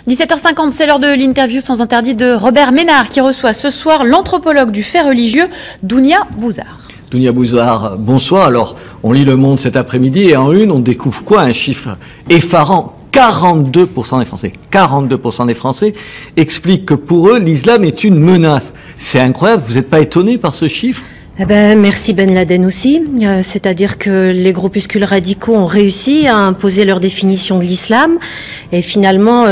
17h50, c'est l'heure de l'interview sans interdit de Robert Ménard qui reçoit ce soir l'anthropologue du fait religieux, Dounia Bouzar. Dounia Bouzar, bonsoir. Alors, on lit Le Monde cet après-midi et en une, on découvre quoi? Un chiffre effarant. 42% des Français, 42% des Français expliquent que pour eux, l'islam est une menace. C'est incroyable, vous n'êtes pas étonné par ce chiffre? Eh ben, merci Ben Laden aussi. C'est-à-dire que les groupuscules radicaux ont réussi à imposer leur définition de l'islam. Et finalement,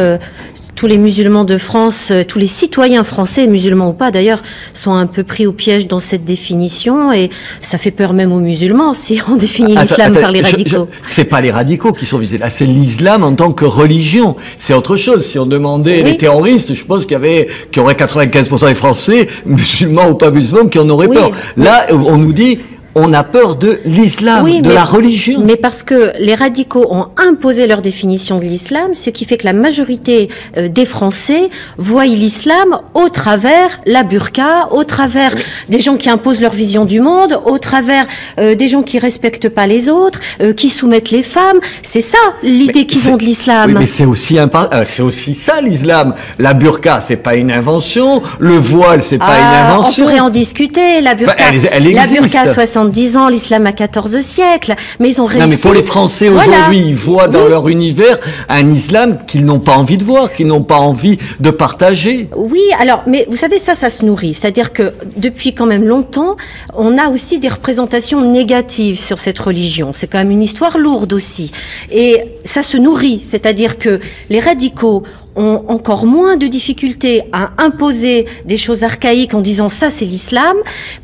tous les musulmans de France, tous les citoyens français, musulmans ou pas d'ailleurs, sont un peu pris au piège dans cette définition. Et ça fait peur même aux musulmans si on définit l'islam par les radicaux. C'est pas les radicaux qui sont visés là, c'est l'islam en tant que religion. C'est autre chose. Si on demandait les terroristes, je pense qu'il y aurait 95% des Français, musulmans ou pas musulmans, qui en auraient peur. Là, on nous dit... On a peur de l'islam, de la religion. Mais parce que les radicaux ont imposé leur définition de l'islam, ce qui fait que la majorité des Français voient l'islam au travers la burqa, au travers des gens qui imposent leur vision du monde, au travers des gens qui respectent pas les autres, qui soumettent les femmes. C'est ça l'idée qu'ils ont de l'islam. Oui, mais c'est aussi ça l'islam. La burqa, c'est pas une invention. Le voile, c'est pas une invention. On pourrait en discuter. La burqa, elle existe. La burqa 70 ans, l'islam à 14 siècles, mais ils ont réussi. Non, mais pour les Français aujourd'hui, ils voient dans leur univers un islam qu'ils n'ont pas envie de voir, qu'ils n'ont pas envie de partager. Oui, alors, mais vous savez, ça se nourrit. C'est-à-dire que depuis quand même longtemps, on a aussi des représentations négatives sur cette religion. C'est quand même une histoire lourde aussi. Et ça se nourrit. C'est-à-dire que les radicaux ont encore moins de difficultés à imposer des choses archaïques en disant ça c'est l'islam,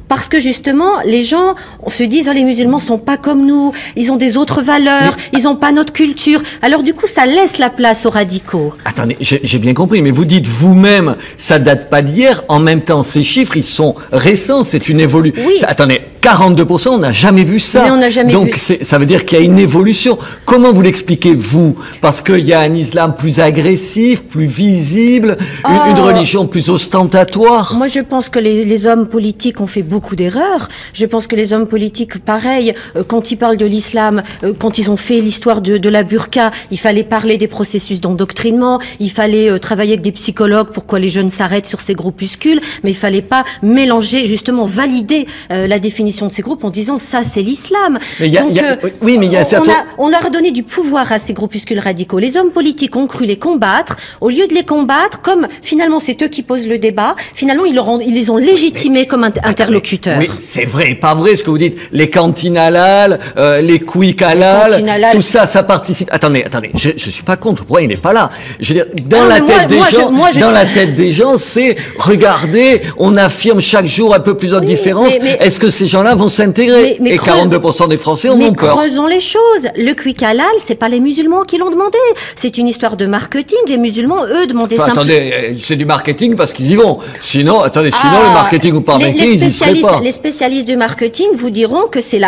parce que justement les gens se disent les musulmans sont pas comme nous, ils ont des autres valeurs, ils ont pas notre culture. Alors du coup ça laisse la place aux radicaux. Attendez, j'ai bien compris, mais vous dites vous-même ça date pas d'hier, en même temps ces chiffres ils sont récents, c'est une évolution. Oui. Attendez, 42%, on n'a jamais vu ça. Mais on n'a jamais Donc vu. ça veut dire qu'il y a une évolution. Comment vous l'expliquez vous? Parce qu'il y a un islam plus agressif, plus visible, une religion plus ostentatoire. Moi, je pense que les hommes politiques ont fait beaucoup d'erreurs. Je pense que les hommes politiques, pareil, quand ils parlent de l'islam, quand ils ont fait l'histoire de la burqa, il fallait parler des processus d'endoctrinement, il fallait travailler avec des psychologues pour que les jeunes s'arrêtent sur ces groupuscules, mais il fallait pas mélanger, justement, valider la définition de ces groupes en disant ça, c'est l'islam. Oui, mais il y a on leur a donné du pouvoir à ces groupuscules radicaux. Les hommes politiques ont cru les combattre. Au lieu de les combattre, comme finalement c'est eux qui posent le débat, finalement ils les ont légitimés comme interlocuteurs. Oui, c'est vrai et pas vrai ce que vous dites. Les cantines halal, les quick halal, tout ça, ça participe. Attendez, je suis pas contre. Pourquoi il n'est pas là? Je veux dire, dans la tête des gens, c'est regardez, on affirme chaque jour un peu plusieurs différences. Est-ce que ces gens-là vont s'intégrer? Et 42% des Français en ont peur. Mais creusons les choses. Le quick halal, c'est pas les musulmans qui l'ont demandé. C'est une histoire de marketing. Les musulmans, eux, demandaient simplement. Attendez, c'est du marketing parce qu'ils y vont. Sinon, le marketing ou pas marketing, ils y seraient pas. Les spécialistes du marketing vous diront que c'est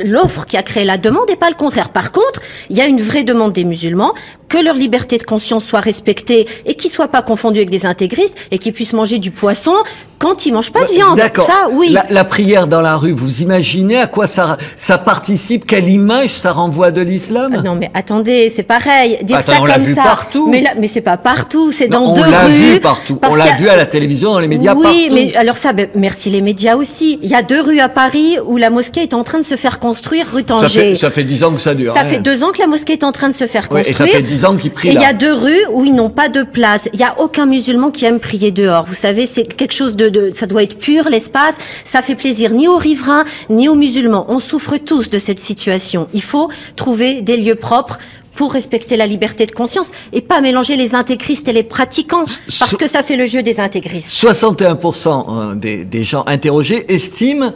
l'offre qui a créé la demande et pas le contraire. Par contre, il y a une vraie demande des musulmans, que leur liberté de conscience soit respectée et qu'ils soient pas confondus avec des intégristes et qu'ils puissent manger du poisson quand ils mangent pas de viande. D'accord. Ça, oui. La prière dans la rue, vous imaginez à quoi ça participe, quelle image ça renvoie de l'islam? Non, mais attendez, c'est pareil. Dire ça comme ça. On l'a vu partout. Mais c'est pas partout, c'est dans deux rues. On l'a vu partout. On l'a vu à la télévision, dans les médias, partout. Oui, mais alors ça, merci les médias aussi. Il y a 2 rues à Paris où la mosquée est en train de se faire construire, rue Tanger. Ça fait 10 ans que ça dure. Ça fait 2 ans que la mosquée est en train de se faire construire. Et ça fait 10 ans qu'ils prient là. Et il y a 2 rues où ils n'ont pas de place. Il y a aucun musulman qui aime prier dehors. Vous savez, c'est quelque chose ça doit être pur, l'espace. Ça fait plaisir ni aux riverains, ni aux musulmans. On souffre tous de cette situation. Il faut trouver des lieux propres pour respecter la liberté de conscience et pas mélanger les intégristes et les pratiquants, parce que ça fait le jeu des intégristes. 61% des gens interrogés estiment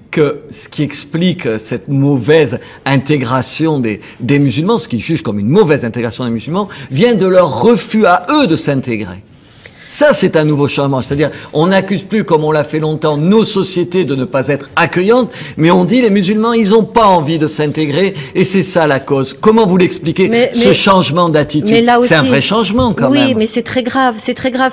que ce qui explique cette mauvaise intégration des musulmans, ce qu'ils jugent comme une mauvaise intégration des musulmans, vient de leur refus à eux de s'intégrer. Ça, c'est un nouveau changement. C'est-à-dire, on n'accuse plus, comme on l'a fait longtemps, nos sociétés de ne pas être accueillantes, mais on dit les musulmans, ils n'ont pas envie de s'intégrer, et c'est ça la cause. Comment vous l'expliquez, ce changement d'attitude? C'est un vrai changement, quand même. Oui, mais c'est très grave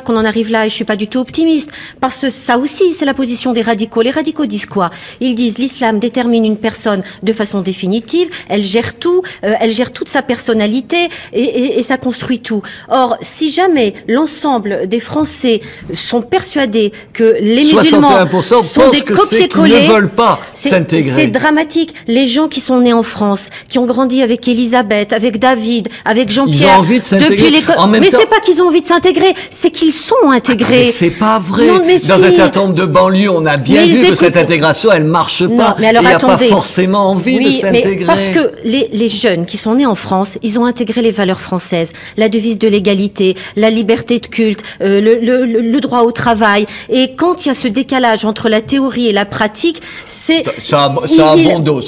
qu'on en arrive là, et je suis pas du tout optimiste, parce que ça aussi, c'est la position des radicaux. Les radicaux disent quoi? Ils disent l'islam détermine une personne de façon définitive, elle gère tout, elle gère toute sa personnalité, et ça construit tout. Or, si jamais l'ensemble des Français sont persuadés que les musulmans sont des copier-coller, ne veulent pas s'intégrer. C'est dramatique. Les gens qui sont nés en France, qui ont grandi avec Elisabeth, avec David, avec Jean-Pierre, ils ont envie de s'intégrer. Mais c'est pas qu'ils ont envie de s'intégrer, c'est qu'ils sont intégrés. Mais c'est pas vrai. Non, dans un certain nombre de banlieues, on a bien vu que cette intégration, elle marche pas. Mais alors, il n'y a pas forcément envie de s'intégrer. Parce que les jeunes qui sont nés en France, ils ont intégré les valeurs françaises, la devise de l'égalité, la liberté de culte, le droit au travail. Et quand il y a ce décalage entre la théorie et la pratique, c'est... Ça a bon dos.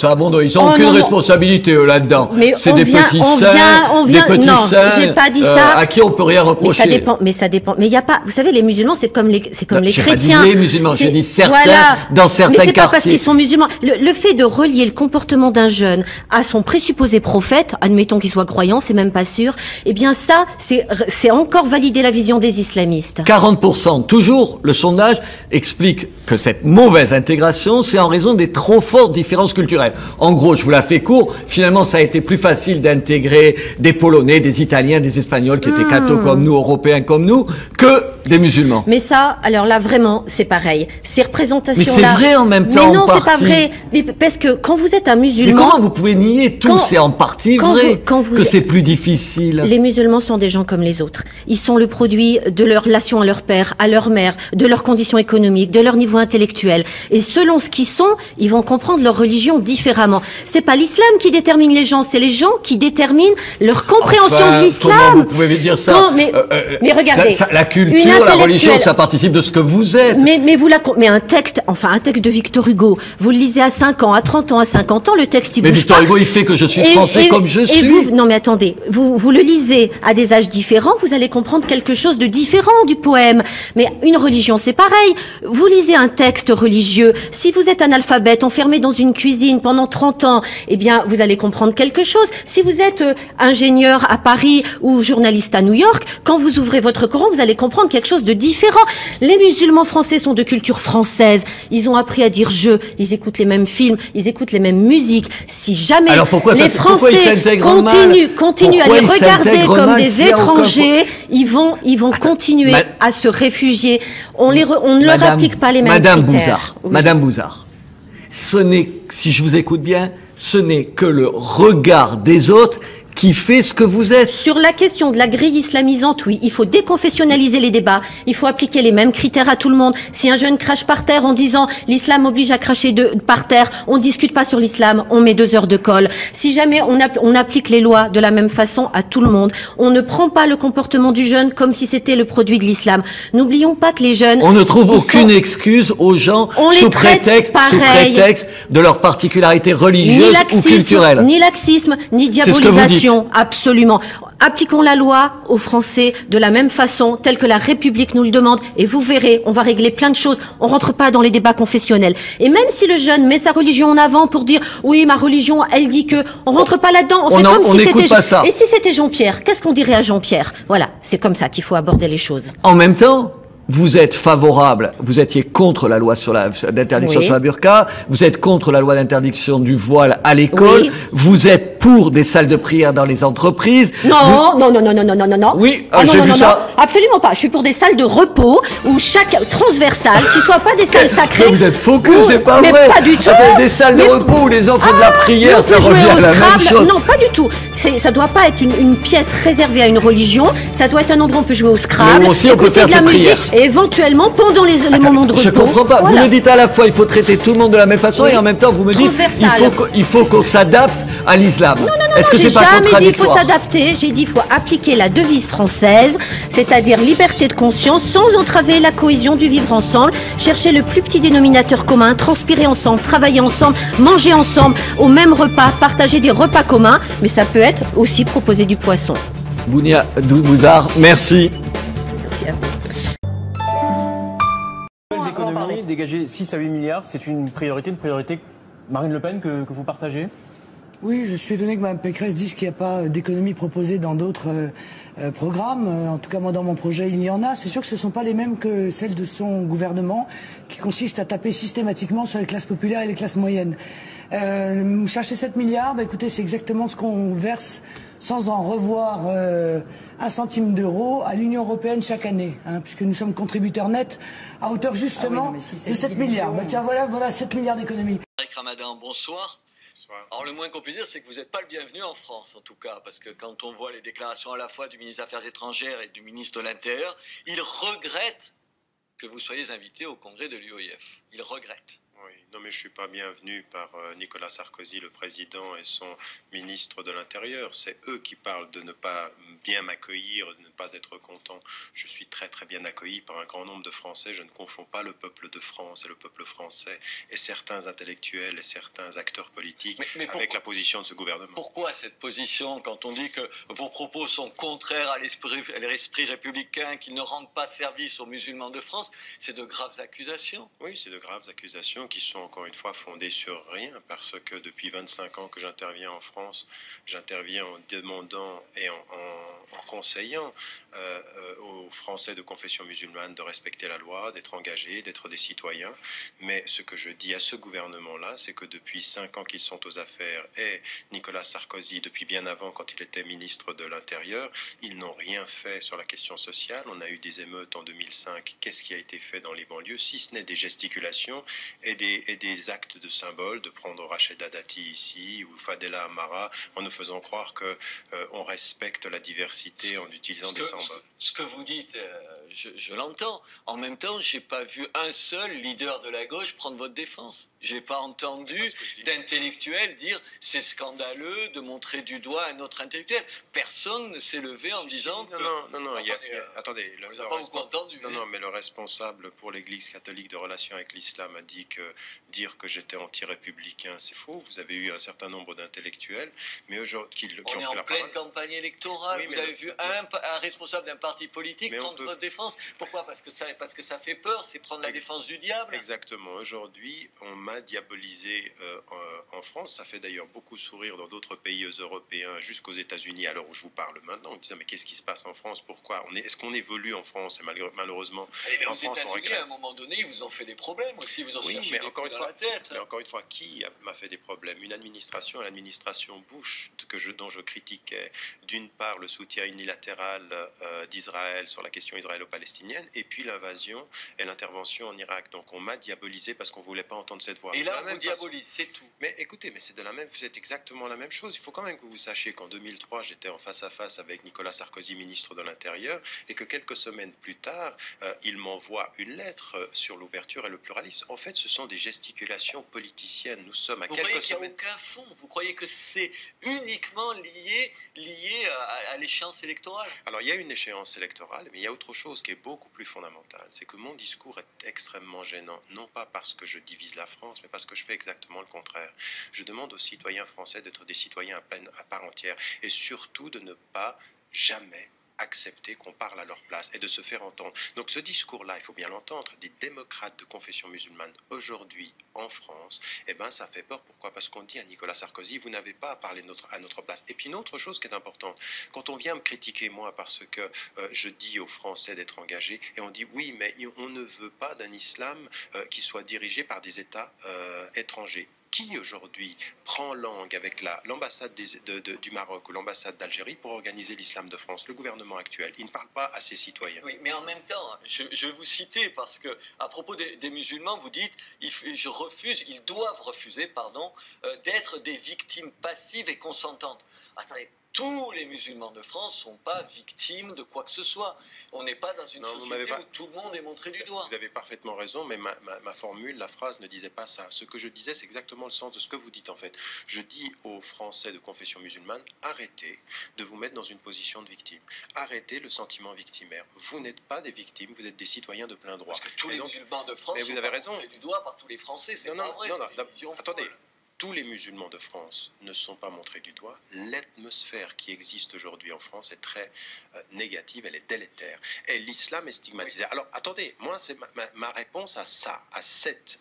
Ils ont aucune responsabilité, eux, là-dedans. C'est des petits saints, j'ai pas dit ça. À qui on peut rien reprocher. Mais ça dépend. Mais il y a pas, vous savez, les musulmans, c'est comme les chrétiens. J'ai pas dit les musulmans, j'ai dit certains, dans certains quartiers. Mais c'est pas parce qu'ils sont musulmans. Le fait de relier le comportement d'un jeune à son présupposé prophète, admettons qu'il soit croyant, c'est même pas sûr, eh bien ça, c'est encore valider la vision des islamistes. 40%, toujours, le sondage explique que cette mauvaise intégration, c'est en raison des trop fortes différences culturelles. En gros, je vous la fais court, finalement, ça a été plus facile d'intégrer des Polonais, des Italiens, des Espagnols qui étaient cathos comme nous, Européens comme nous, que des musulmans. Mais ça, alors là, vraiment, c'est pareil. Ces représentations-là... Mais c'est vrai en même temps, mais non, c'est pas vrai. Mais parce que quand vous êtes un musulman... Mais comment vous pouvez nier tout? C'est en partie vrai que c'est plus difficile. Les musulmans sont des gens comme les autres. Ils sont le produit de leur relation à leur père, à leur mère, de leurs conditions économiques, de leur niveau intellectuel. Et selon ce qu'ils sont, ils vont comprendre leur religion différemment. C'est pas l'islam qui détermine les gens, c'est les gens qui déterminent leur compréhension de l'islam. Comment vous pouvez dire ça? Non, mais regardez. La culture, la religion, ça participe de ce que vous êtes. Mais un texte de Victor Hugo, vous le lisez à 5 ans, à 30 ans, à 50 ans, le texte, il bouge pas. Mais Victor Hugo, il fait que je suis français comme je suis. Non, mais attendez. Vous le lisez à des âges différents, vous allez comprendre quelque chose de différent du poème. Mais une religion, c'est pareil. Vous lisez un texte religieux. Si vous êtes analphabète, enfermé dans une cuisine pendant 30 ans, eh bien, vous allez comprendre quelque chose. Si vous êtes ingénieur à Paris ou journaliste à New York, quand vous ouvrez votre Coran, vous allez comprendre quelque chose de différent. Les musulmans français sont de culture française. Ils ont appris à dire je. Ils écoutent les mêmes films. Ils écoutent les mêmes musiques. Si jamais les Français continuent à les regarder comme des étrangers, ils vont continuer à se réfugier. On ne leur applique pas les mêmes critères. Madame Bouzard, si je vous écoute bien, ce n'est que le regard des autres qui fait ce que vous êtes. Sur la question de la grille islamisante, oui, il faut déconfessionnaliser les débats, il faut appliquer les mêmes critères à tout le monde. Si un jeune crache par terre en disant l'islam oblige à cracher par terre, on discute pas sur l'islam, on met 2 heures de colle. Si jamais on applique les lois de la même façon à tout le monde, on ne prend pas le comportement du jeune comme si c'était le produit de l'islam. N'oublions pas que les jeunes... On ne trouve aucune excuse aux gens sous prétexte de leur particularité religieuse ou culturelle. Ni laxisme, ni diabolisation. Absolument. Appliquons la loi aux Français de la même façon, telle que la République nous le demande, et vous verrez, on va régler plein de choses. On rentre pas dans les débats confessionnels. Et même si le jeune met sa religion en avant pour dire oui, ma religion, elle dit que, on rentre pas là-dedans. On fait comme si c'était. Et si c'était Jean-Pierre, qu'est-ce qu'on dirait à Jean-Pierre? Voilà, c'est comme ça qu'il faut aborder les choses. En même temps, vous êtes favorable, vous étiez contre la loi d'interdiction sur la burqa, vous êtes contre la loi d'interdiction du voile à l'école, vous êtes pour des salles de prière dans les entreprises. Non. Oui, j'ai vu ça. Absolument pas. Je suis pour des salles de repos où chaque transversale, qui soient pas des salles sacrées. Mais vous êtes faux que c'est pas vrai. Mais pas du tout. Des salles de repos où les enfants de la prière, ça revient à la même chose. Non, pas du tout. Ça doit pas être une pièce réservée à une religion. Ça doit être un endroit où on peut jouer au Scrabble. Mais aussi on peut faire ses prières. Et éventuellement, pendant les moments de repos. Je comprends pas. Voilà. Vous me dites à la fois, il faut traiter tout le monde de la même façon, et en même temps, vous me dites, il faut qu'on s'adapte à l'islam. Non, est-ce que c'est pas contradictoire? J'ai jamais dit qu'il faut s'adapter. J'ai dit qu'il faut appliquer la devise française, c'est-à-dire liberté de conscience, sans entraver la cohésion du vivre ensemble, chercher le plus petit dénominateur commun, transpirer ensemble, travailler ensemble, manger ensemble, au même repas, partager des repas communs, mais ça peut être aussi proposer du poisson. Bounia Bouzard, merci. Merci à vous. dégager 6 à 8 milliards, c'est une priorité Marine Le Pen que vous partagez? Oui, je suis étonné que Mme Pécresse dise qu'il n'y a pas d'économie proposée dans d'autres programmes. En tout cas, moi, dans mon projet, il y en a. C'est sûr que ce ne sont pas les mêmes que celles de son gouvernement, qui consistent à taper systématiquement sur les classes populaires et les classes moyennes. Chercher 7 milliards, bah, écoutez, c'est exactement ce qu'on verse sans en revoir un centime d'euro à l'Union européenne chaque année, puisque nous sommes contributeurs nets à hauteur justement de 7 milliards. Bah, tiens, voilà 7 milliards d'économies. Eric Ramadan, bonsoir. Alors le moins qu'on puisse dire, c'est que vous n'êtes pas le bienvenu en France, en tout cas, parce que quand on voit les déclarations à la fois du ministre des Affaires étrangères et du ministre de l'Intérieur, il regrette que vous soyez invité au congrès de l'UOIF. Il regrette. Oui, non mais je ne suis pas bienvenu par Nicolas Sarkozy, le président, et son ministre de l'Intérieur. C'est eux qui parlent de ne pas bien m'accueillir, de ne pas être content. Je suis très très bien accueilli par un grand nombre de Français. Je ne confonds pas le peuple de France et le peuple français et certains intellectuels et certains acteurs politiques mais avec la position de ce gouvernement. Pourquoi cette position quand on dit que vos propos sont contraires à l'esprit républicain, qu'ils ne rendent pas service aux musulmans de France? C'est de graves accusations. Oui, c'est de graves accusations qui sont encore une fois fondées sur rien, parce que depuis 25 ans que j'interviens en France, j'interviens en demandant et en conseillant aux Français de confession musulmane de respecter la loi, d'être engagés, d'être des citoyens. Mais ce que je dis à ce gouvernement-là, c'est que depuis 5 ans qu'ils sont aux affaires, et Nicolas Sarkozy, depuis bien avant, quand il était ministre de l'Intérieur, ils n'ont rien fait sur la question sociale. On a eu des émeutes en 2005. Qu'est-ce qui a été fait dans les banlieues, si ce n'est des gesticulations et des actes de symbole, de prendre Rachida Dati ici ou Fadela Amara en nous faisant croire qu'on respecte la diversité en utilisant des symboles. Ce que vous dites, je l'entends. En même temps, j'ai pas vu un seul leader de la gauche prendre votre défense. J'ai pas entendu d'intellectuel dire c'est scandaleux de montrer du doigt un autre intellectuel. Personne ne s'est levé en disant que... Non, attendez, mais le responsable pour l'Église catholique de relations avec l'islam a dit que dire que j'étais anti-républicain, c'est faux. Vous avez eu un certain nombre d'intellectuels, mais aujourd'hui on est en pleine campagne électorale. Oui, vous avez vu un responsable d'un parti politique prendre votre défense. Pourquoi? Parce que ça fait peur. C'est prendre la défense du diable. Exactement. Aujourd'hui, on m'a diabolisé en France. Ça fait d'ailleurs beaucoup sourire dans d'autres pays européens, jusqu'aux États-Unis, à l'heure où je vous parle maintenant, en disant mais qu'est-ce qui se passe en France? Pourquoi est-ce qu'on évolue en France? Et malheureusement, mais aux États-Unis, à un moment donné, ils vous ont fait des problèmes aussi. Vous en cherchez des coups dans la tête. Mais encore une fois, qui m'a fait des problèmes? L'administration Bush, dont je critiquais d'une part le soutien unilatéral d'Israël sur la question israélo-palestinienne, et puis l'invasion et l'intervention en Irak. Donc on m'a diabolisé parce qu'on ne voulait pas entendre cette voix. Et là, on vous diabolise, c'est tout. Mais écoutez, c'est exactement la même chose. Il faut quand même que vous sachiez qu'en 2003, j'étais en face à face avec Nicolas Sarkozy, ministre de l'Intérieur, et que quelques semaines plus tard, il m'envoie une lettre sur l'ouverture et le pluralisme. En fait, ce sont des gesticulations politiciennes. Nous sommes à quelques semaines... Vous croyez qu'il n'y a aucun fond? Vous croyez que c'est uniquement lié à l'échéance électorale? Alors, il y a une échéance électorale, mais il y a autre chose qui est beaucoup plus fondamentale. C'est que mon discours est extrêmement gênant. Non pas parce que je divise la France, mais parce que je fais exactement le contraire. Je demande aux citoyens français d'être des citoyens à part entière. Et surtout de ne pas jamais accepter qu'on parle à leur place et de se faire entendre. Donc ce discours-là, il faut bien l'entendre, des démocrates de confession musulmane aujourd'hui en France, ça fait peur. Pourquoi? Parce qu'on dit à Nicolas Sarkozy, vous n'avez pas à parler à notre place. Et puis une autre chose qui est importante, quand on vient me critiquer moi parce que je dis aux Français d'être engagés, et on dit oui, mais on ne veut pas d'un islam qui soit dirigé par des États étrangers. Qui aujourd'hui prend langue avec l'ambassade du Maroc ou l'ambassade d'Algérie pour organiser l'islam de France? Le gouvernement actuel. Il ne parle pas à ses citoyens. Oui, mais en même temps, je vais vous citer parce que à propos des musulmans, vous dites ils doivent refuser, d'être des victimes passives et consentantes. Attendez. Tous les musulmans de France ne sont pas victimes de quoi que ce soit. On n'est pas dans une société où tout le monde est montré du doigt. Vous avez parfaitement raison, mais ma formule, la phrase ne disait pas ça. Ce que je disais, c'est exactement le sens de ce que vous dites en fait. Je dis aux Français de confession musulmane, arrêtez de vous mettre dans une position de victime. Arrêtez le sentiment victimaire. Vous n'êtes pas des victimes, vous êtes des citoyens de plein droit. Parce que tous les musulmans de France sont montrés du doigt par tous les Français. C'est pas vrai. Attendez. tous les musulmans de France ne sont pas montrés du doigt. L'atmosphère qui existe aujourd'hui en France est très négative, elle est délétère. Et l'islam est stigmatisé. Oui. Alors, attendez, moi, c'est ma réponse à ça, à cette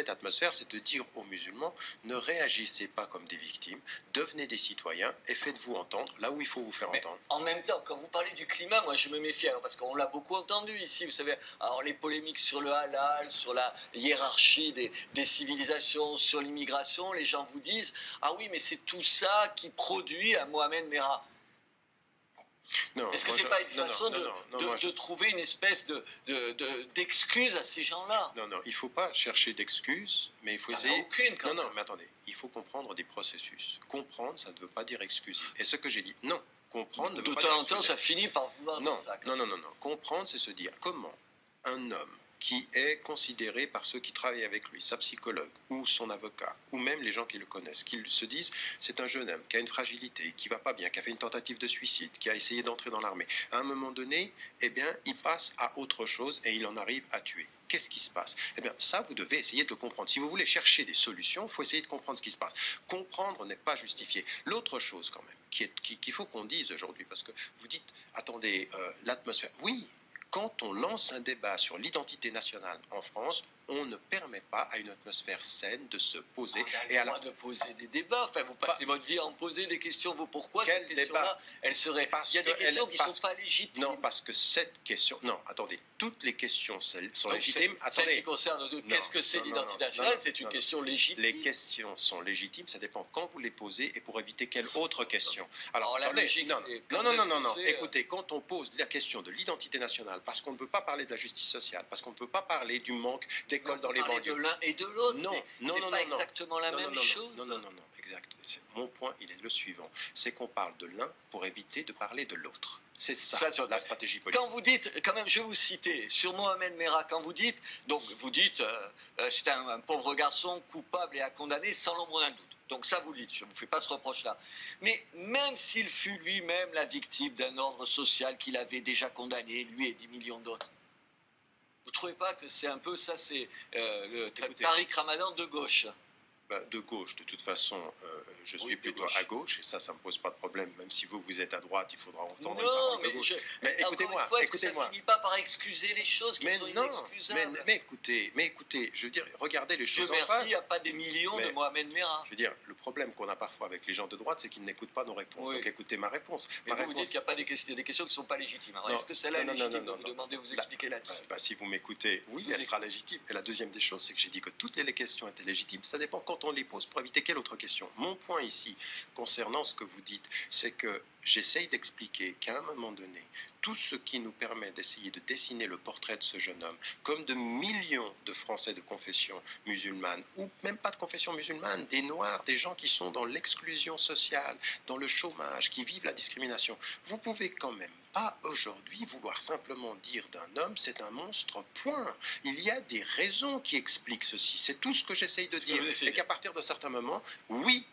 atmosphère, c'est de dire aux musulmans, ne réagissez pas comme des victimes, devenez des citoyens et faites-vous entendre là où il faut vous faire entendre. En même temps, quand vous parlez du climat, moi, je me méfie, alors, parce qu'on l'a beaucoup entendu ici, vous savez, alors les polémiques sur le halal, sur la hiérarchie des civilisations, sur l'immigration, les gens vous disent « Ah oui, mais c'est tout ça qui produit un Mohamed Merah ». Est-ce que c'est pas une façon de trouver une espèce d'excuse à ces gens-là? Non, il ne faut pas chercher d'excuses, mais il faut essayer... aucune, quand même. Mais attendez, il faut comprendre des processus. Comprendre, ça ne veut pas dire excuser. Et ce que j'ai dit, non, comprendre ne veut pas dire excuser. De temps en temps, ça finit par vouloir dire ça. Non. Comprendre, c'est se dire comment un homme qui est considéré par ceux qui travaillent avec lui, sa psychologue ou son avocat, ou même les gens qui le connaissent, qui se disent c'est un jeune homme qui a une fragilité, qui va pas bien, qui a fait une tentative de suicide, qui a essayé d'entrer dans l'armée. À un moment donné, eh bien, il passe à autre chose et il en arrive à tuer. Qu'est-ce qui se passe? Eh bien, ça, vous devez essayer de le comprendre. Si vous voulez chercher des solutions, il faut essayer de comprendre ce qui se passe. Comprendre n'est pas justifié. L'autre chose, quand même, qu'il faut qu'on dise aujourd'hui, parce que vous dites, attendez, l'atmosphère. Oui. Quand on lance un débat sur l'identité nationale en France, on ne permet pas à une atmosphère saine de se poser. Et à de poser des débats. Enfin, vous passez votre vie à en poser des questions. Vous, pourquoi cette question-là, elle serait... Il y a des questions qui ne sont pas légitimes. Non, parce que cette question... Non, attendez. Toutes les questions sont légitimes. Celle qui concerne qu'est-ce que c'est l'identité nationale, c'est une question légitime. Les questions sont légitimes. Ça dépend quand vous les posez et pour éviter quelle autre question. Alors, la logique, non. Écoutez, quand on pose la question de l'identité nationale, parce qu'on ne peut pas parler de la justice sociale, parce qu'on ne peut pas parler du manque d'écoles dans les banlieues. De l'un et de l'autre. Non, pas exactement la même chose. Non, exact. Mon point, il est le suivant. C'est qu'on parle de l'un pour éviter de parler de l'autre. C'est ça la stratégie politique. Quand vous dites, quand même, je vais vous citer, sur Mohamed Merah, quand vous dites, c'est un pauvre garçon coupable et à condamner sans l'ombre d'un doute. Donc ça, vous le dites, je ne vous fais pas ce reproche-là. Mais même s'il fut lui-même la victime d'un ordre social qu'il avait déjà condamné, lui et 10 millions d'autres, vous ne trouvez pas que c'est un peu ça, c'est le Tariq Ramadan de gauche? De gauche, de toute façon, je suis plutôt à gauche, et ça ne me pose pas de problème. Même si vous êtes à droite, il faudra entendre une parole de gauche. Mais écoutez-moi, est-ce que ça ne finit pas par excuser les choses qui sont inexcusables? Mais écoutez, je veux dire, regardez les choses en face. Il n'y a pas des millions de Mohamed Merah. Je veux dire, le problème qu'on a parfois avec les gens de droite, c'est qu'ils n'écoutent pas nos réponses. Donc écoutez ma réponse. Mais vous dites qu'il n'y a pas des questions qui ne sont pas légitimes. Alors est-ce que celle-là est légitime? Vous demandez, vous expliquer là-dessus. Si vous m'écoutez, oui, elle sera légitime. Et la deuxième des choses, c'est que j'ai dit que toutes les questions étaient légitimes. Ça dépend quand on les pose pour éviter quelle autre question. Mon point ici, concernant ce que vous dites, c'est que j'essaye d'expliquer qu'à un moment donné, tout ce qui nous permet d'essayer de dessiner le portrait de ce jeune homme, comme de millions de Français de confession musulmane, ou même pas de confession musulmane, des Noirs, des gens qui sont dans l'exclusion sociale, dans le chômage, qui vivent la discrimination, vous pouvez quand même pas aujourd'hui vouloir simplement dire d'un homme c'est un monstre, point. Il y a des raisons qui expliquent ceci. C'est tout ce que j'essaye de dire. Et qu'à partir d'un certain moment, oui,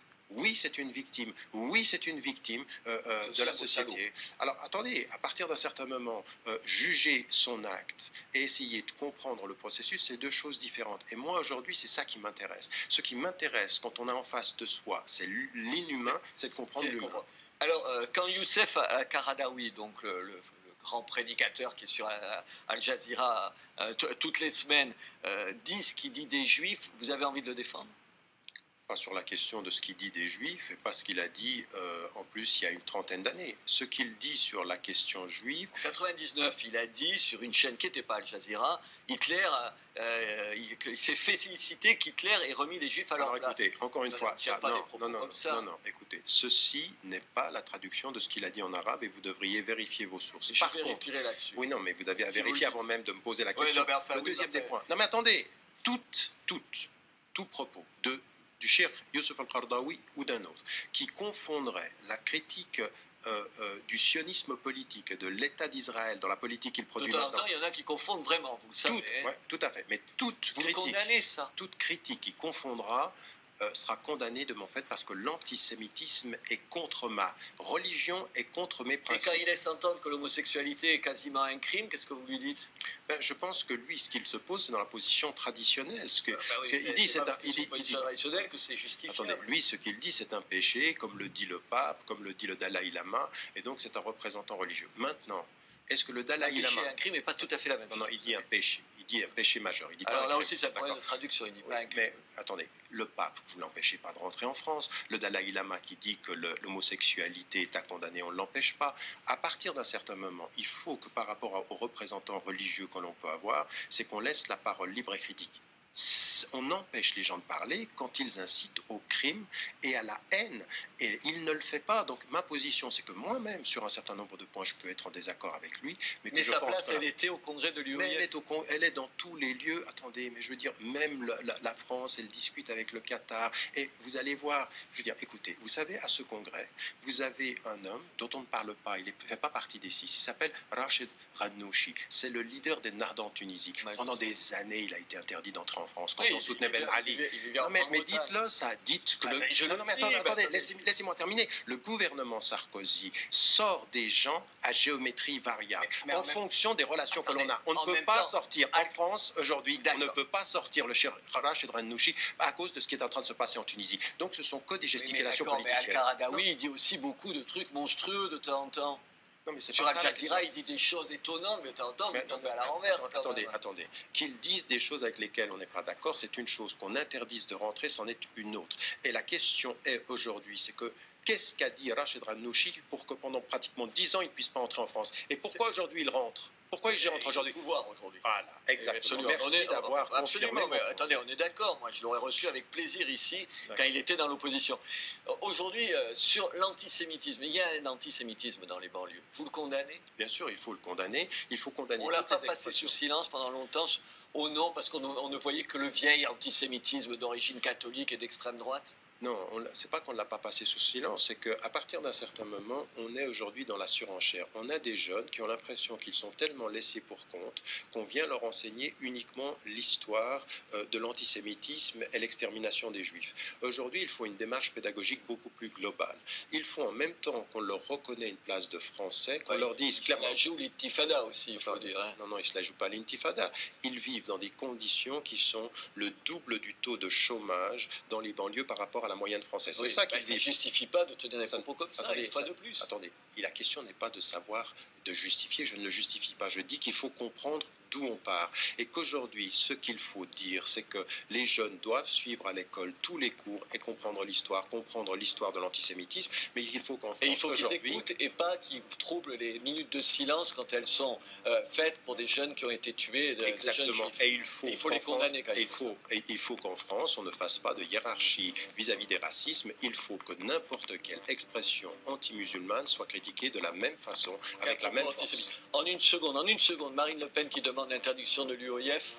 c'est une victime. Oui, c'est une victime de la société. Alors, attendez, à partir d'un certain moment, juger son acte et essayer de comprendre le processus, c'est deux choses différentes. Et moi, aujourd'hui, c'est ça qui m'intéresse. Ce qui m'intéresse quand on a en face de soi, c'est l'inhumain, c'est de comprendre l'humain. Alors, quand Youssef Qaradawi, donc le grand prédicateur qui est sur Al Jazeera toutes les semaines, dit ce qu'il dit des Juifs, vous avez envie de le défendre? Pas sur la question de ce qu'il dit des Juifs et pas ce qu'il a dit en plus il y a une trentaine d'années. Ce qu'il dit sur la question juive... En 99, il a dit sur une chaîne qui n'était pas Al Jazeera, Hitler, il s'est félicité qu'Hitler ait remis les Juifs à leur place. Écoutez, encore une fois, non, écoutez, ceci n'est pas la traduction de ce qu'il a dit en arabe et vous devriez vérifier vos sources. Je vérifierai là-dessus. Oui, non, mais vous devez vérifier avant même de me poser la question. Le deuxième des points. Non, mais attendez, tout propos du cheikh Youssef Al-Qaradawi ou d'un autre, qui confondrait la critique du sionisme politique, de l'État d'Israël dans la politique qu'il produit maintenant. De temps en temps, il y en a qui confondent vraiment, vous le savez. Tout à fait, mais toute critique qui confondra sera condamné de mon fait parce que l'antisémitisme est contre ma religion et contre mes principes. Et quand il laisse entendre que l'homosexualité est quasiment un crime, qu'est-ce que vous lui dites? Je pense que lui, ce qu'il se pose, c'est dans la position traditionnelle. Il dit traditionnelle que c'est justifiable. Attendez, lui, ce qu'il dit, c'est un péché, comme le dit le pape, comme le dit le Dalai Lama, et donc c'est un représentant religieux. Maintenant, est-ce que le Dalai Lama... Un péché et un crime n'est pas tout à fait la même chose. Non, il dit un péché. Il dit un péché majeur. Il dit alors pas là aussi, c'est un problème de traduction. Il dit pas un crime. Mais attendez, le pape, vous ne l'empêchez pas de rentrer en France. Le Dalai Lama qui dit que l'homosexualité est à condamner, on ne l'empêche pas. À partir d'un certain moment, il faut que par rapport aux représentants religieux que l'on peut avoir, c'est qu'on laisse la parole libre et critique. On empêche les gens de parler quand ils incitent au crime et à la haine. Et il ne le fait pas. Donc ma position, c'est que moi-même, sur un certain nombre de points, je peux être en désaccord avec lui. Mais sa place, elle était au congrès de l'UOIF. Elle est dans tous les lieux. Attendez, mais je veux dire, même la France, elle discute avec le Qatar. Et vous allez voir, je veux dire, écoutez, vous savez, à ce congrès, vous avez un homme dont on ne parle pas, il ne fait pas partie des six. Il s'appelle Rachid Ghannouchi. C'est le leader des Nards en Tunisie. Pendant des années, il a été interdit d'entrer en France quand on soutenait Ben Ali. Non, mais dites-le ça, dites que non, mais attendez, laissez-moi terminer. Le gouvernement Sarkozy sort des gens à géométrie variable en fonction des relations que l'on a. On ne peut pas sortir en France aujourd'hui, on ne peut pas sortir le cher Rachid Ghannouchi à cause de ce qui est en train de se passer en Tunisie. Donc ce sont que des gesticulations politiciennes. Mais Al-Qaradawi, il dit aussi beaucoup de trucs monstrueux de temps en temps. Non, mais sur Al Jazeera, il dit des choses étonnantes, mais de temps en temps, vous tombez à la renverse. Attendez. Qu'ils disent des choses avec lesquelles on n'est pas d'accord, c'est une chose. Qu'on interdise de rentrer, c'en est une autre. Et la question est aujourd'hui, c'est que qu'est-ce qu'a dit Rachid Ghannouchi pour que pendant pratiquement 10 ans, il ne puisse pas entrer en France? Et pourquoi aujourd'hui il rentre? Pourquoi il rentre aujourd'hui? Pouvoir aujourd'hui. Voilà, exactement. Merci d'avoir confirmé. Mais attendez, on est d'accord. Moi, je l'aurais reçu avec plaisir ici quand il était dans l'opposition. Aujourd'hui, sur l'antisémitisme, il y a un antisémitisme dans les banlieues. Vous le condamnez? Bien sûr, il faut le condamner. Il faut condamner. On ne l'a pas passé sous silence pendant longtemps au nom parce qu'on ne voyait que le vieil antisémitisme d'origine catholique et d'extrême droite. Non, c'est pas qu'on ne l'a pas passé sous silence, c'est qu'à partir d'un certain moment, on est aujourd'hui dans la surenchère. On a des jeunes qui ont l'impression qu'ils sont tellement laissés pour compte qu'on vient leur enseigner uniquement l'histoire de l'antisémitisme et l'extermination des Juifs. Aujourd'hui, il faut une démarche pédagogique beaucoup plus globale. Il faut en même temps qu'on leur reconnaît une place de français, qu'on leur dise clairement... Ils se la jouent l'intifada aussi, il faut dire. Hein. Non, ils ne se la jouent pas l'intifada. Ils vivent dans des conditions qui sont le double du taux de chômage dans les banlieues par rapport à la moyenne française. Oui, ça ne justifie pas de tenir des propos comme ça, une fois de plus. Attendez, la question n'est pas de savoir, de justifier, je ne le justifie pas. Je dis qu'il faut comprendre d'où on part. Et qu'aujourd'hui, ce qu'il faut dire, c'est que les jeunes doivent suivre à l'école tous les cours et comprendre l'histoire de l'antisémitisme, mais il faut qu'en France, il faut qu'ils écoutent et pas qu'ils troublent les minutes de silence quand elles sont faites pour des jeunes qui ont été tués. Exactement. Et il faut les condamner quand même. Il faut qu'en France, on ne fasse pas de hiérarchie vis-à-vis des racismes. Il faut que n'importe quelle expression anti-musulmane soit critiquée de la même façon, avec la même force. En une seconde, Marine Le Pen qui demande l'interdiction de l'UOIF.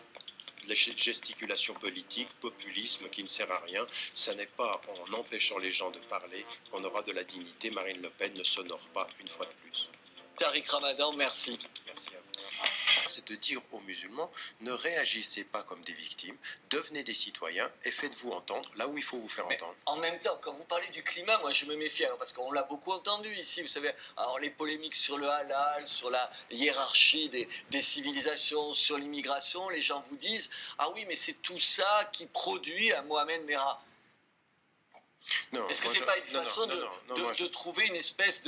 Les gesticulations politiques, populisme qui ne sert à rien, ça n'est pas en empêchant les gens de parler qu'on aura de la dignité. Marine Le Pen ne s'honore pas une fois de plus. Tariq Ramadan, merci. Merci à vous. C'est de dire aux musulmans, ne réagissez pas comme des victimes, devenez des citoyens et faites-vous entendre là où il faut vous faire entendre. En même temps, quand vous parlez du climat, moi je me méfie, parce qu'on l'a beaucoup entendu ici, vous savez, alors les polémiques sur le halal, sur la hiérarchie des civilisations, sur l'immigration, les gens vous disent, ah oui, mais c'est tout ça qui produit un Mohamed Merah. Est-ce que ce n'est pas une façon de trouver une espèce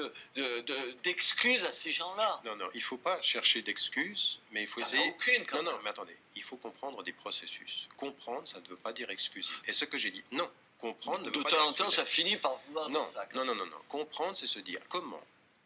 d'excuse à ces gens-là? Non, il ne faut pas chercher d'excuses, mais il faut essayer... aucune, quand même. Mais attendez, il faut comprendre des processus. Comprendre, ça ne veut pas dire excuser. Et ce que j'ai dit, non, comprendre ne veut pas dire excuser. De temps en temps, ça finit par vouloir dire ça. Non. Comprendre, c'est se dire comment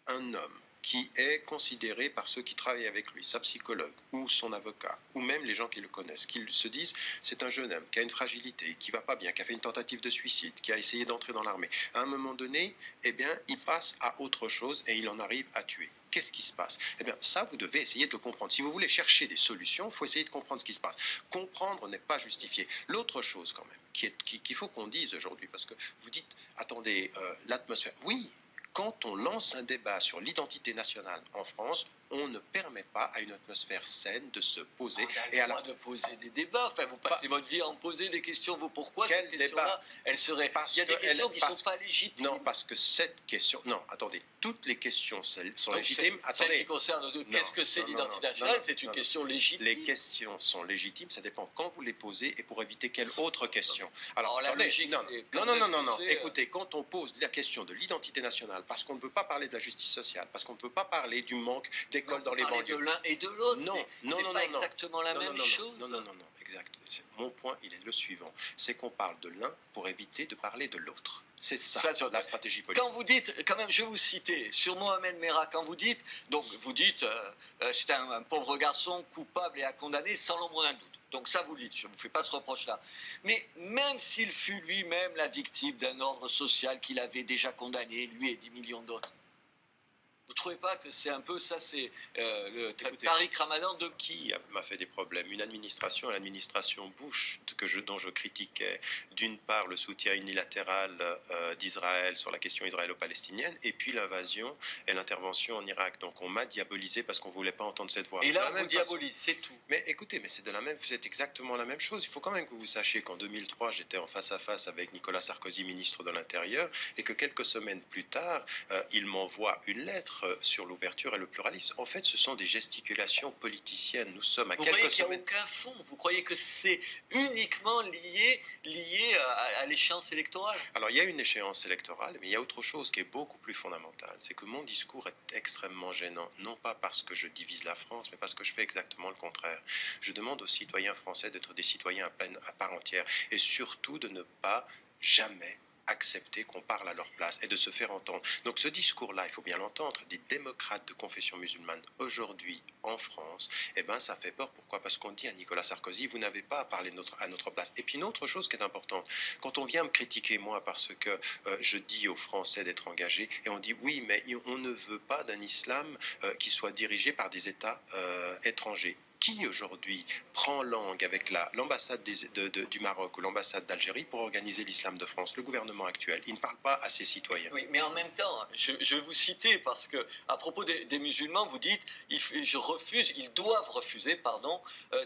un homme qui est considéré par ceux qui travaillent avec lui, sa psychologue ou son avocat, ou même les gens qui le connaissent, qu'ils se disent c'est un jeune homme qui a une fragilité, qui va pas bien, qui a fait une tentative de suicide, qui a essayé d'entrer dans l'armée. À un moment donné, eh bien, il passe à autre chose et il en arrive à tuer. Qu'est-ce qui se passe? Eh bien, ça, vous devez essayer de le comprendre. Si vous voulez chercher des solutions, il faut essayer de comprendre ce qui se passe. Comprendre n'est pas justifié. L'autre chose, quand même, qu'il faut qu'on dise aujourd'hui, parce que vous dites, attendez, l'atmosphère. Oui. Quand on lance un débat sur l'identité nationale en France, on ne permet pas à une atmosphère saine de se poser. Et à la de poser des débats. Enfin, vous passez votre vie à en poser des questions. Vous, pourquoi cette question-là, elle serait... Il y a des questions qui ne sont pas légitimes. Non, parce que cette question... Non, attendez. Toutes les questions sont légitimes. Celle qui concerne qu'est-ce que c'est l'identité nationale, c'est une question légitime. Les questions sont légitimes, ça dépend quand vous les posez et pour éviter quelle autre question. Alors la logique, non. Écoutez, quand on pose la question de l'identité nationale, parce qu'on ne veut pas parler de la justice sociale, parce qu'on ne veut pas parler du manque d'écoles dans les banlieues. De l'un et de l'autre. Non, c'est pas exactement la même chose. Non, exact. Mon point, il est le suivant. C'est qu'on parle de l'un pour éviter de parler de l'autre. C'est ça la stratégie politique. Quand vous dites, quand même, je vais vous citer, sur Mohamed Merah, quand vous dites, c'est un pauvre garçon coupable et à condamner sans l'ombre d'un doute. Donc ça vous le dites, je ne vous fais pas ce reproche-là. Mais même s'il fut lui-même la victime d'un ordre social qu'il avait déjà condamné, lui et 10 millions d'autres, vous ne trouvez pas que c'est un peu ça, c'est le Tariq Ramadan de qui m'a fait des problèmes? Une administration, l'administration Bush, dont je critiquais d'une part le soutien unilatéral d'Israël sur la question israélo-palestinienne, et puis l'invasion et l'intervention en Irak. Donc on m'a diabolisé parce qu'on ne voulait pas entendre cette voix. Et là, on vous diabolise, c'est tout. Mais écoutez, c'est exactement la même chose. Il faut quand même que vous sachiez qu'en 2003, j'étais en face à face avec Nicolas Sarkozy, ministre de l'Intérieur, et que quelques semaines plus tard, il m'envoie une lettre sur l'ouverture et le pluralisme. En fait, ce sont des gesticulations politiciennes. Nous sommes à quelques semaines... Vous croyez qu'il n'y a aucun fond? Vous croyez que c'est uniquement lié à l'échéance électorale? Alors, il y a une échéance électorale, mais il y a autre chose qui est beaucoup plus fondamentale. C'est que mon discours est extrêmement gênant. Non pas parce que je divise la France, mais parce que je fais exactement le contraire. Je demande aux citoyens français d'être des citoyens à part entière. Et surtout de ne pas jamais accepter qu'on parle à leur place et de se faire entendre. Donc ce discours-là, il faut bien l'entendre, des démocrates de confession musulmane aujourd'hui en France, eh ben ça fait peur. Pourquoi? Parce qu'on dit à Nicolas Sarkozy, vous n'avez pas à parler à notre place. Et puis une autre chose qui est importante, quand on vient me critiquer moi parce que je dis aux Français d'être engagés, et on dit oui, mais on ne veut pas d'un islam qui soit dirigé par des États étrangers. Qui aujourd'hui prend langue avec l'ambassade du Maroc ou l'ambassade d'Algérie pour organiser l'islam de France? Le gouvernement actuel, il ne parle pas à ses citoyens. Oui, mais en même temps, je vais vous citer parce que à propos des musulmans, vous dites ils doivent refuser,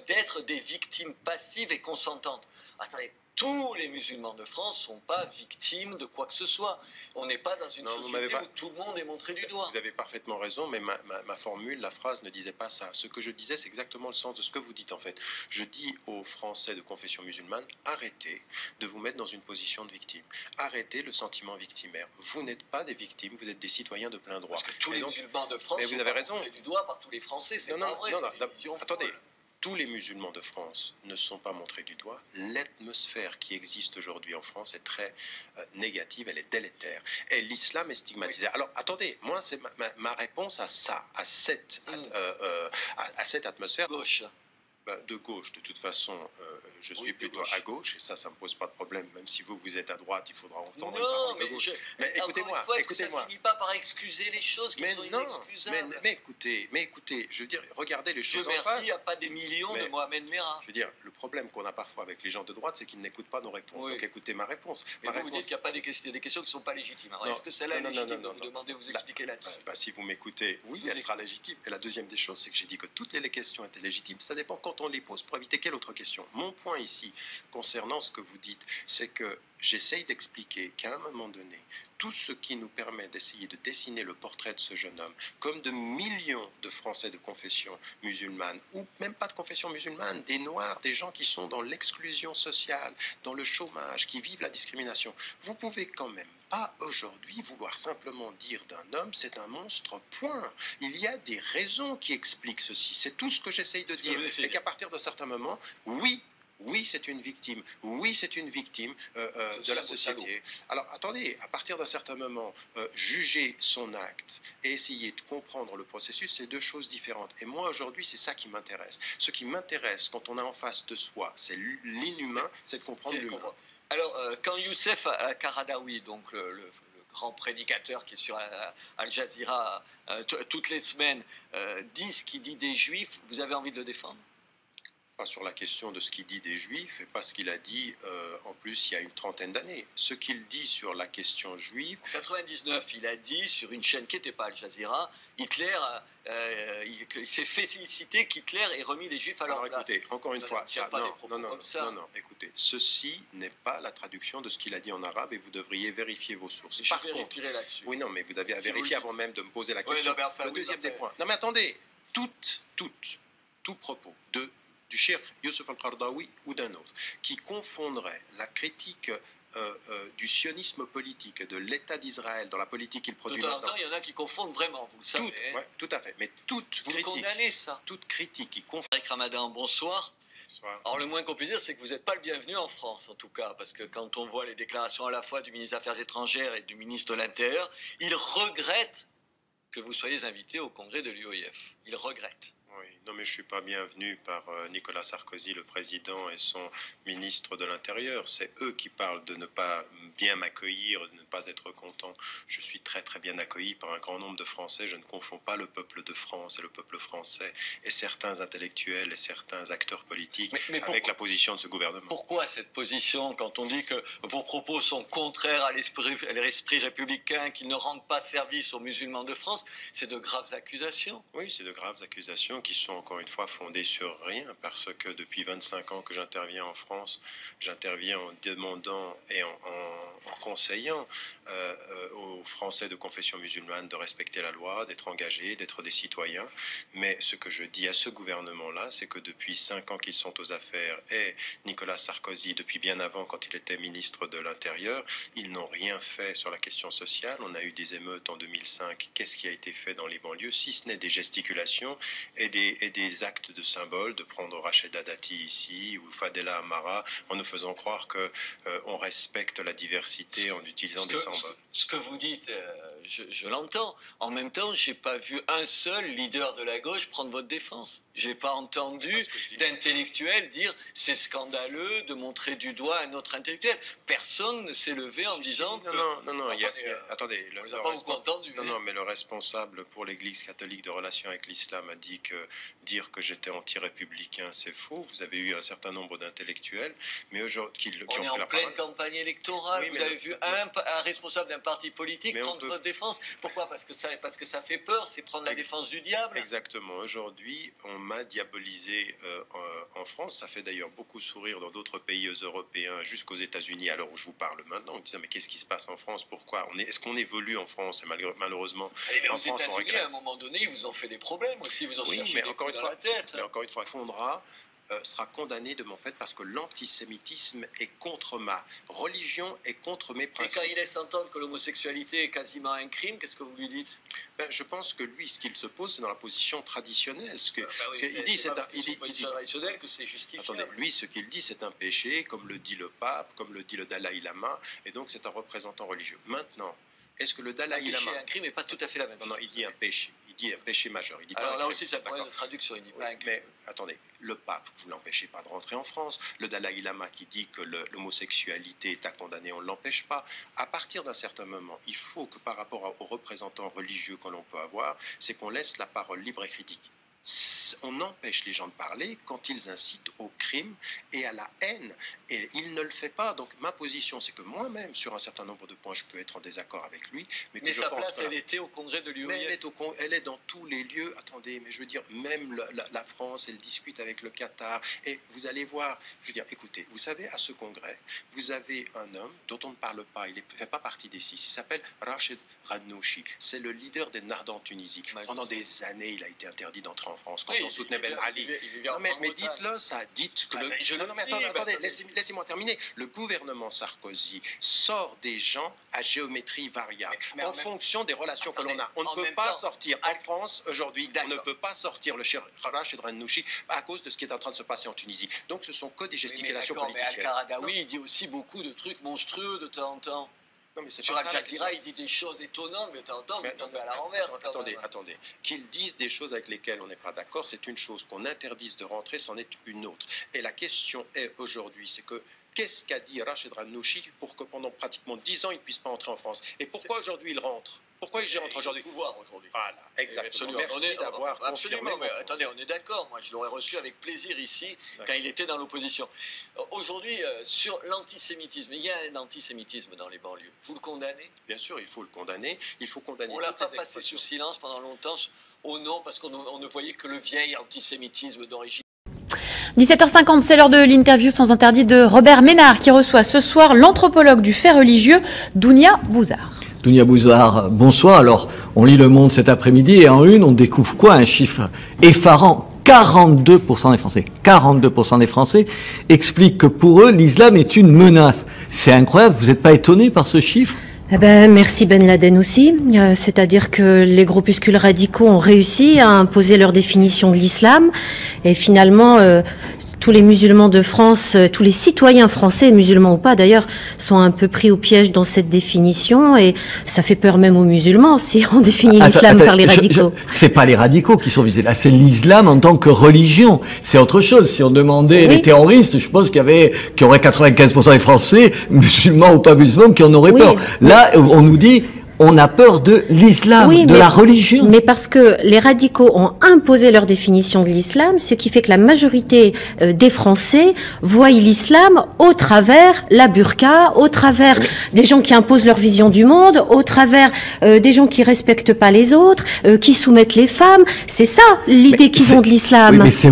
d'être des victimes passives et consentantes. Attendez. Tous les musulmans de France ne sont pas victimes de quoi que ce soit. On n'est pas dans une société où tout le monde est montré du doigt. Vous avez parfaitement raison, mais ma formule, la phrase ne disait pas ça. Ce que je disais, c'est exactement le sens de ce que vous dites en fait. Je dis aux Français de confession musulmane, arrêtez de vous mettre dans une position de victime. Arrêtez le sentiment victimaire. Vous n'êtes pas des victimes, vous êtes des citoyens de plein droit. Parce que tous les musulmans de France sont montrés du doigt par tous les Français. C'est pas vrai. Attendez. Tous les musulmans de France ne sont pas montrés du doigt. L'atmosphère qui existe aujourd'hui en France est très négative, elle est délétère. Et l'islam est stigmatisé. Oui. Alors, attendez, moi, c'est ma réponse à ça, à cette atmosphère. Gauche. De gauche, de toute façon, je suis plutôt à gauche, et ça me pose pas de problème. Même si vous êtes à droite, il faudra entendre une parole de gauche. Mais écoutez-moi, est-ce que ça ne finit pas par excuser les choses qui sont inexcusables? Mais écoutez, je veux dire, regardez les choses en face. Merci, il n'y a pas des millions de Mohamed Merah. Je veux dire, le problème qu'on a parfois avec les gens de droite, c'est qu'ils n'écoutent pas nos réponses. Oui. Donc écoutez ma réponse. Mais vous dites qu'il n'y a pas des questions qui ne sont pas légitimes. Alors, est-ce que celle-là est légitime? Vous demandez, vous expliquer là-dessus. Si vous m'écoutez, oui, elle sera légitime. Et la deuxième des choses, c'est que j'ai dit que toutes les questions étaient légitimes. Ça dépend quand on les pose pour éviter quelle autre question. Mon point ici, concernant ce que vous dites, c'est que j'essaye d'expliquer qu'à un moment donné, tout ce qui nous permet d'essayer de dessiner le portrait de ce jeune homme, comme de millions de Français de confession musulmane, ou même pas de confession musulmane, des Noirs, des gens qui sont dans l'exclusion sociale, dans le chômage, qui vivent la discrimination, vous pouvez quand même pas aujourd'hui vouloir simplement dire d'un homme c'est un monstre, point. Il y a des raisons qui expliquent ceci. C'est tout ce que j'essaye de dire. Et qu'à partir d'un certain moment, oui, c'est une victime. Oui, c'est une victime de la société. Alors, attendez, à partir d'un certain moment, juger son acte et essayer de comprendre le processus, c'est deux choses différentes. Et moi, aujourd'hui, c'est ça qui m'intéresse. Ce qui m'intéresse quand on a en face de soi, c'est l'inhumain, c'est de comprendre l'humain. Alors, quand Youssef Qaradawi, donc le grand prédicateur qui est sur Al Jazeera toutes les semaines, dit ce qu'il dit des Juifs, vous avez envie de le défendre? Pas sur la question de ce qu'il dit des Juifs et pas ce qu'il a dit en plus il y a une trentaine d'années. Ce qu'il dit sur la question juive... En 99, il a dit sur une chaîne qui n'était pas Al Jazeera, Hitler, il s'est félicité qu'Hitler ait remis les Juifs à leur place. Alors écoutez, encore une fois, ça, non, écoutez, ceci n'est pas la traduction de ce qu'il a dit en arabe et vous devriez vérifier vos sources. Je vérifierai là-dessus. Oui, non, mais vous devez vérifier avant même de me poser la question. Oui, non, mais le deuxième des points. Non, mais attendez, tout propos du cheikh Youssef al-Qaradawi ou d'un autre, qui confondrait la critique du sionisme politique et de l'État d'Israël dans la politique qu'il produit maintenant. De temps en temps, il y en a qui confondent vraiment, vous le savez. Tout à fait, mais toute vous critique... Vous condamnez ça. Toute critique qui confond... Eric Ramadan, bonsoir. Alors le moins qu'on puisse dire, c'est que vous n'êtes pas le bienvenu en France, en tout cas, parce que quand on voit les déclarations à la fois du ministre des Affaires étrangères et du ministre de l'Intérieur, il regrette que vous soyez invité au congrès de l'UOIF. Il regrette. Oui, non mais je ne suis pas bienvenu par Nicolas Sarkozy, le président, et son ministre de l'Intérieur. C'est eux qui parlent de ne pas bien m'accueillir, de ne pas être content. Je suis très très bien accueilli par un grand nombre de Français. Je ne confonds pas le peuple de France et le peuple français et certains intellectuels et certains acteurs politiques avec la position de ce gouvernement. Pourquoi cette position quand on dit que vos propos sont contraires à l'esprit républicain, qu'ils ne rendent pas service aux musulmans de France? C'est de graves accusations. Oui, c'est de graves accusations qui sont encore une fois fondées sur rien, parce que depuis 25 ans que j'interviens en France, j'interviens en demandant et en conseillant aux Français de confession musulmane de respecter la loi, d'être engagés, d'être des citoyens. Mais ce que je dis à ce gouvernement-là, c'est que depuis 5 ans qu'ils sont aux affaires, et Nicolas Sarkozy, depuis bien avant, quand il était ministre de l'Intérieur, ils n'ont rien fait sur la question sociale. On a eu des émeutes en 2005. Qu'est-ce qui a été fait dans les banlieues, si ce n'est des gesticulations et des actes de symbole, de prendre Rachida Dati ici ou Fadela Amara en nous faisant croire qu'on respecte la diversité en utilisant des symboles. Ce que vous dites, je l'entends. En même temps, je n'ai pas vu un seul leader de la gauche prendre votre défense. Je n'ai pas entendu d'intellectuel dire c'est scandaleux de montrer du doigt un autre intellectuel. Personne ne s'est levé en disant que... Non, attendez, non, mais le responsable pour l'Église catholique de relations avec l'islam a dit que dire que j'étais anti-républicain, c'est faux. Vous avez eu un certain nombre d'intellectuels, mais aujourd'hui qui on est en pleine campagne électorale. Vous avez vu un responsable d'un parti politique prendre votre défense. Pourquoi? Parce que ça fait peur. C'est prendre la défense du diable. Exactement. Aujourd'hui, on m'a diabolisé en France. Ça fait d'ailleurs beaucoup sourire dans d'autres pays européens, jusqu'aux États-Unis, à l'heure où je vous parle maintenant, en disant mais qu'est-ce qui se passe en France? Pourquoi est-ce qu'on évolue en France? Et malheureusement, aux États-Unis, à un moment donné, ils vous ont fait des problèmes aussi. Vous en cherchez des coups dans la tête. Mais encore une fois, Fondra sera condamné de mon fait parce que l'antisémitisme est contre ma religion et contre mes principes. Et quand il laisse entendre que l'homosexualité est quasiment un crime, qu'est-ce que vous lui dites? Je pense que lui, ce qu'il se pose, c'est dans la position traditionnelle. Il dit traditionnelle que c'est justifiable. Attendez, lui, ce qu'il dit, c'est un péché, comme le dit le pape, comme le dit le Dalai Lama, et donc c'est un représentant religieux. Maintenant, est-ce que le Dalai Lama... Un crime n'est pas tout à fait la même chose. Non, il dit un péché. Il dit un péché majeur. Il dit alors pas là aussi, c'est un problème de traduction. Il dit pas un crime. Mais attendez, le pape, vous ne l'empêchez pas de rentrer en France. Le Dalai Lama qui dit que l'homosexualité est à condamner, on ne l'empêche pas. À partir d'un certain moment, il faut que par rapport aux représentants religieux que l'on peut avoir, c'est qu'on laisse la parole libre et critique. On empêche les gens de parler quand ils incitent au crime et à la haine. Et il ne le fait pas. Donc ma position, c'est que moi-même, sur un certain nombre de points, je peux être en désaccord avec lui. Mais sa place, elle était au congrès de l'UOIF. Elle est dans tous les lieux. Attendez, mais je veux dire, même la France, elle discute avec le Qatar. Et vous allez voir, je veux dire, écoutez, vous savez, à ce congrès, vous avez un homme dont on ne parle pas. Il ne fait pas partie des 6. Il s'appelle Rachid Ranouchi. C'est le leader des Nards en Tunisie. Pendant des années, il a été interdit d'entrer en France quand on soutenait Ben Ali. Non, mais dites-le ça, dites que non, mais attendez, laissez-moi terminer. Le gouvernement Sarkozy sort des gens à géométrie variable en fonction des relations que l'on a. On ne peut pas sortir en France aujourd'hui, on ne peut pas sortir le cher Rachid Ranouchi à cause de ce qui est en train de se passer en Tunisie. Donc ce sont que des gesticulations politiciennes. Mais Al-Qaradawi, il dit aussi beaucoup de trucs monstrueux de temps en temps. Non, mais sur Al Jazeera, il dit des choses étonnantes, mais de temps en temps, vous tombez à la renverse. Attendez. Qu'ils disent des choses avec lesquelles on n'est pas d'accord, c'est une chose. Qu'on interdise de rentrer, c'en est une autre. Et la question est aujourd'hui, c'est que qu'est-ce qu'a dit Rachid Ranouchi pour que pendant pratiquement 10 ans, il ne puisse pas entrer en France? Et pourquoi aujourd'hui il rentre? Pourquoi je rentre aujourd'hui? Pouvoir aujourd'hui. Voilà, exactement. Merci d'avoir confirmé. Mais attendez, on est d'accord. Moi, je l'aurais reçu avec plaisir ici quand il était dans l'opposition. Aujourd'hui, sur l'antisémitisme, il y a un antisémitisme dans les banlieues. Vous le condamnez? Bien sûr, il faut le condamner. Il faut condamner. On l'a pas passé sous silence pendant longtemps. Oh non, parce qu'on ne voyait que le vieil antisémitisme d'origine. 17h50, c'est l'heure de l'interview sans interdit de Robert Ménard qui reçoit ce soir l'anthropologue du fait religieux, Dounia Bouzar. Dounia Bouzar, bonsoir. Alors, on lit Le Monde cet après-midi et en une, on découvre quoi? Un chiffre effarant. 42% des Français, 42% des Français expliquent que pour eux, l'islam est une menace. C'est incroyable, vous n'êtes pas étonné par ce chiffre? Eh ben, merci Ben Laden aussi. C'est-à-dire que les groupuscules radicaux ont réussi à imposer leur définition de l'islam. Et finalement, tous les musulmans de France, tous les citoyens français, musulmans ou pas d'ailleurs, sont un peu pris au piège dans cette définition. Et ça fait peur même aux musulmans si on définit l'islam par les radicaux. C'est pas les radicaux qui sont visés. Là, c'est l'islam en tant que religion. C'est autre chose. Si on demandait les terroristes, je pense qu'il y aurait 95% des Français, musulmans ou pas musulmans, qui en auraient peur. Là, on nous dit... On a peur de l'islam, la religion. Mais parce que les radicaux ont imposé leur définition de l'islam, ce qui fait que la majorité des Français voient l'islam au travers la burqa, au travers des gens qui imposent leur vision du monde, au travers des gens qui respectent pas les autres, qui soumettent les femmes. C'est ça l'idée qu'ils ont de l'islam. Oui, mais c'est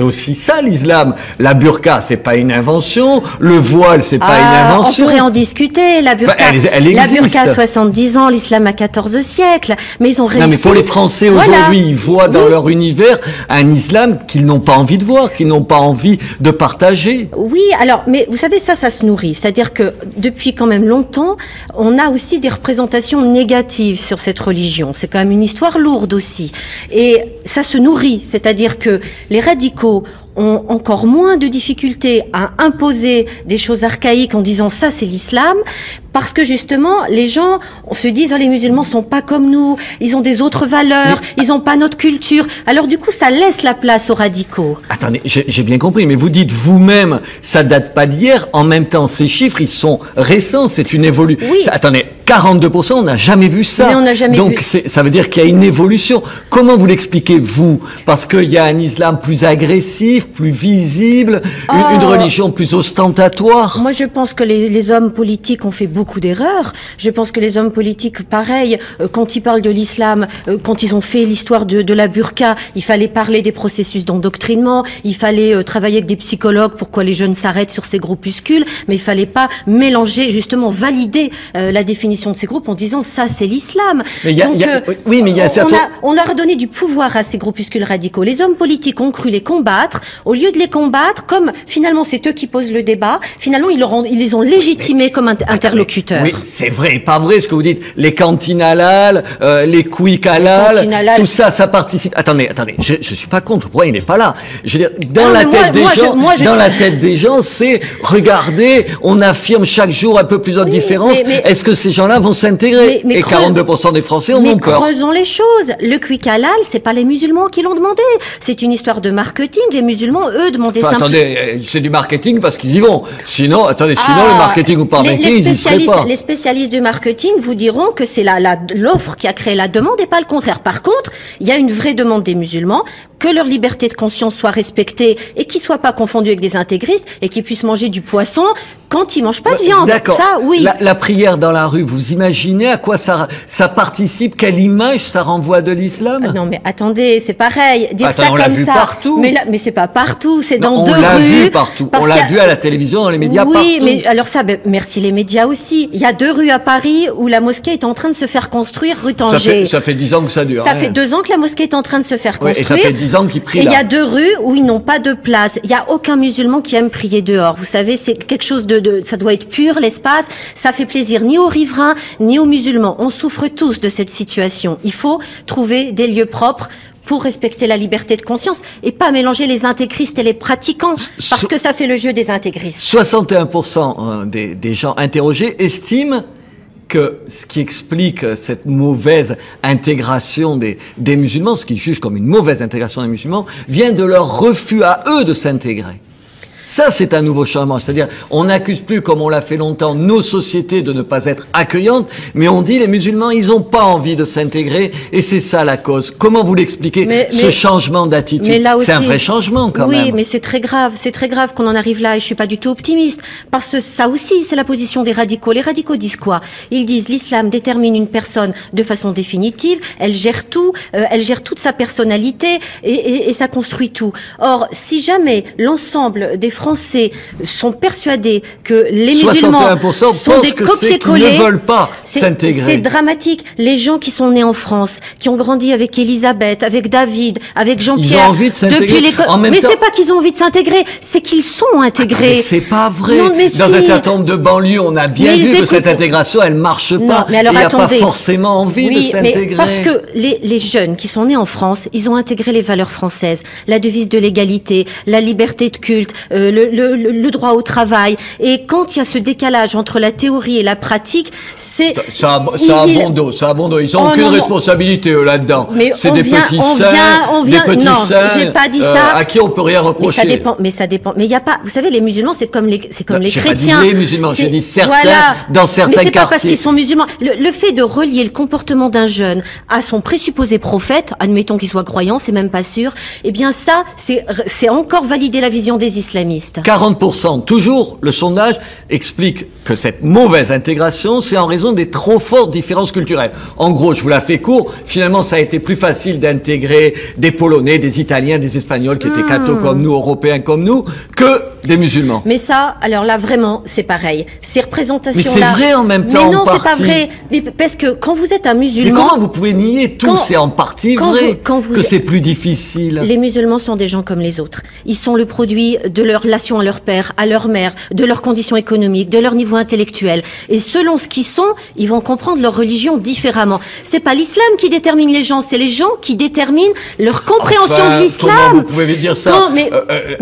aussi ça l'islam. La burqa, c'est pas une invention. Le voile, c'est pas une invention. On pourrait en discuter. La burqa, elle existe. La burqa 70 ans, l'islam a 14 siècles, mais ils ont réussi. Non, mais pour les Français aujourd'hui, ils voient dans leur univers un islam qu'ils n'ont pas envie de voir, qu'ils n'ont pas envie de partager. Oui, alors, mais vous savez, ça se nourrit. C'est-à-dire que depuis quand même longtemps, on a aussi des représentations négatives sur cette religion. C'est quand même une histoire lourde aussi. Et ça se nourrit. C'est-à-dire que les radicaux ont encore moins de difficultés à imposer des choses archaïques en disant ça c'est l'islam, parce que justement les gens se disent les musulmans sont pas comme nous, ils ont des autres valeurs, ils ont pas notre culture. Alors du coup ça laisse la place aux radicaux. Attendez, j'ai bien compris, mais vous dites vous-même ça date pas d'hier. En même temps ces chiffres ils sont récents, c'est une évolution. Oui. Attendez, 42%, on n'a jamais vu ça. Mais on n'a jamais Donc vu. ça veut dire qu'il y a une évolution. Comment vous l'expliquez vous? Parce qu'il y a un islam plus agressif, plus visible, une religion plus ostentatoire. Moi, je pense que les hommes politiques ont fait beaucoup d'erreurs. Je pense que les hommes politiques, pareil, quand ils parlent de l'islam, quand ils ont fait l'histoire de la burqa, il fallait parler des processus d'endoctrinement, il fallait travailler avec des psychologues pour que les jeunes s'arrêtent sur ces groupuscules, mais il fallait pas mélanger, justement, valider la définition de ces groupes en disant ça, c'est l'islam. Oui, mais il y a on leur a donné du pouvoir à ces groupuscules radicaux. Les hommes politiques ont cru les combattre. Au lieu de les combattre, comme finalement c'est eux qui posent le débat, finalement ils les ont légitimés comme interlocuteurs. Oui, c'est vrai, pas vrai ce que vous dites. Les cantines halal, les quick halal, tout ça, ça participe. Attendez, je suis pas contre. Pourquoi il n'est pas là? Je veux dire, dans la tête des gens, c'est regardez, on affirme chaque jour un peu plusieurs différences. Est-ce que ces gens-là vont s'intégrer? Et 42% des Français en ont peur. Mais creusons les choses. Le quick halal, c'est pas les musulmans qui l'ont demandé. C'est une histoire de marketing. Les musulmans, eux, demandaient simplement. Attendez, c'est du marketing parce qu'ils y vont. Sinon, le marketing ou pas marketing, ils y seraient pas. Les spécialistes du marketing vous diront que c'est l'offre qui a créé la demande et pas le contraire. Par contre, il y a une vraie demande des musulmans que leur liberté de conscience soit respectée et qu'ils soient pas confondus avec des intégristes et qu'ils puissent manger du poisson quand ils mangent pas de viande. D'accord. Ça, oui. La prière dans la rue, vous imaginez à quoi ça participe? Quelle image ça renvoie de l'islam? Non, mais attendez, c'est pareil. Dire ça comme ça. Partout. Mais c'est pas partout. C'est dans deux rues. On l'a vu partout. On l'a vu à la télévision, dans les médias partout. Oui, mais alors ça, merci les médias aussi. Il y a 2 rues à Paris où la mosquée est en train de se faire construire, rue Tanger. Ça fait 10 ans que ça dure. Ça fait 2 ans que la mosquée est en train de se faire construire. Et ça fait 10 ans qu'ils prient là. Et il y a 2 rues où ils n'ont pas de place. Il y a aucun musulman qui aime prier dehors. Vous savez, c'est quelque chose ça doit être pur, l'espace. Ça fait plaisir ni aux riverains, ni aux musulmans. On souffre tous de cette situation. Il faut trouver des lieux propres pour respecter la liberté de conscience et pas mélanger les intégristes et les pratiquants, parce que ça fait le jeu des intégristes. 61% des gens interrogés estiment que ce qui explique cette mauvaise intégration des musulmans, ce qu'ils jugent comme une mauvaise intégration des musulmans, vient de leur refus à eux de s'intégrer. Ça, c'est un nouveau changement. C'est-à-dire, on n'accuse plus, comme on l'a fait longtemps, nos sociétés de ne pas être accueillantes, mais on dit les musulmans, ils n'ont pas envie de s'intégrer, et c'est ça la cause. Comment vous l'expliquez, ce changement d'attitude? C'est un vrai changement, quand même. Oui, mais c'est très grave qu'on en arrive là, et je suis pas du tout optimiste, parce que ça aussi, c'est la position des radicaux. Les radicaux disent quoi? Ils disent l'islam détermine une personne de façon définitive, elle gère tout, elle gère toute sa personnalité, et ça construit tout. Or, si jamais l'ensemble des Français sont persuadés que les musulmans sont des copier-coller, ne veulent pas s'intégrer. C'est dramatique. Les gens qui sont nés en France, qui ont grandi avec Elisabeth, avec David, avec Jean-Pierre, ils ont envie de s'intégrer. Mais c'est pas qu'ils ont envie de s'intégrer, c'est qu'ils sont intégrés. Mais c'est pas vrai. Non, dans un certain nombre de banlieues, on a bien vu que cette intégration, elle marche pas. Non, mais alors, il n'y a pas forcément envie de s'intégrer. Parce que les jeunes qui sont nés en France, ils ont intégré les valeurs françaises, la devise de l'égalité, la liberté de culte, le droit au travail. Et quand il y a ce décalage entre la théorie et la pratique, c'est... Ça a bon dos. Ils n'ont aucune responsabilité là-dedans. C'est des petits saints, j'ai pas dit ça. À qui on peut rien reprocher. Mais ça dépend. Mais il y a pas, vous savez, les musulmans, c'est comme les chrétiens. J'ai pas dit les musulmans, j'ai dit certains, dans certains quartiers. Mais c'est pas parce qu'ils sont musulmans. Le fait de relier le comportement d'un jeune à son présupposé prophète, admettons qu'il soit croyant, c'est même pas sûr, eh bien ça, c'est encore valider la vision des islamistes. 40%, toujours, le sondage explique que cette mauvaise intégration, c'est en raison des trop fortes différences culturelles. En gros, je vous la fais court, finalement, ça a été plus facile d'intégrer des Polonais, des Italiens, des Espagnols qui étaient cathos comme nous, Européens comme nous, que des musulmans. Mais ça, alors là, vraiment, c'est pareil. Ces représentations-là... Mais c'est vrai en même temps, mais non, c'est pas vrai. Mais parce que quand vous êtes un musulman... Mais comment vous pouvez nier tout? C'est en partie vrai que c'est plus difficile. Les musulmans sont des gens comme les autres. Ils sont le produit de leur relation à leur père, à leur mère, de leurs conditions économiques, de leur niveau intellectuel. Et selon ce qu'ils sont, ils vont comprendre leur religion différemment. C'est pas l'islam qui détermine les gens, c'est les gens qui déterminent leur compréhension de l'islam. Comment vous pouvez dire ça? Non, mais